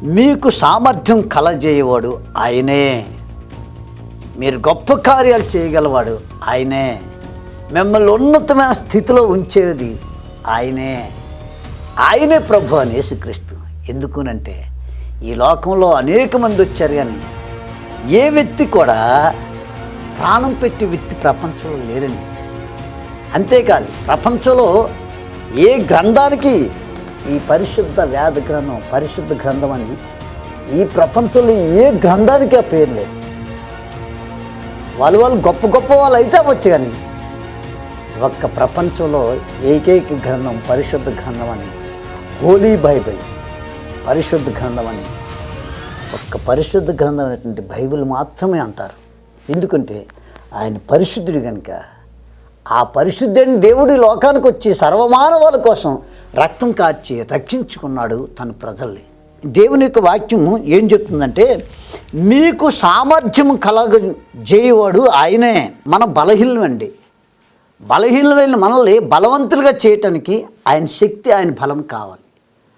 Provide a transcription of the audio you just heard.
మీకు సామర్థ్యం కలజేయవాడు ఆయనే. మీరు గొప్ప కార్యాలు చేయగలవాడు ఆయనే. మిమ్మల్ని ఉన్నతమైన స్థితిలో ఉంచేది ఆయనే. ఆయనే ప్రభు అని యేసుక్రీస్తు. ఎందుకునంటే ఈ లోకంలో అనేక మంది వచ్చారు, కానీ ఏ వ్యక్తి కూడా ప్రాణం పెట్టి వ్యక్తి ప్రపంచంలో లేరండి. అంతేకాదు, ప్రపంచంలో ఏ గ్రంథానికి ఈ పరిశుద్ధ వేద గ్రంథం, పరిశుద్ధ గ్రంథం అని ఈ ప్రపంచంలో ఏ గ్రంథానికి ఆ పేరు లేదు. వాళ్ళు గొప్ప గొప్ప వాళ్ళు అయితే అవ్వచ్చు, కానీ ఒక్క ప్రపంచంలో ఏకైక గ్రంథం పరిశుద్ధ గ్రంథం అని, హోలీ బైబిల్ పరిశుద్ధ గ్రంథం అని, ఒక్క పరిశుద్ధ గ్రంథం అనేటువంటి బైబిల్ మాత్రమే అంటారు. ఎందుకంటే ఆయన పరిశుద్ధుడు కనుక. ఆ పరిశుద్ధుని దేవుడి లోకానికి వచ్చి సర్వమానవాళి కోసం రక్తం కార్చి రక్షించుకున్నాడు తన ప్రజల్ని. దేవుని యొక్క వాక్యము ఏం చెప్తుందంటే, మీకు సామర్థ్యం కలగజేయవాడు ఆయనే. మన బలహీనమండి. బలహీనమైన మనల్ని బలవంతులుగా చేయటానికి ఆయన శక్తి, ఆయన బలం కావాలి.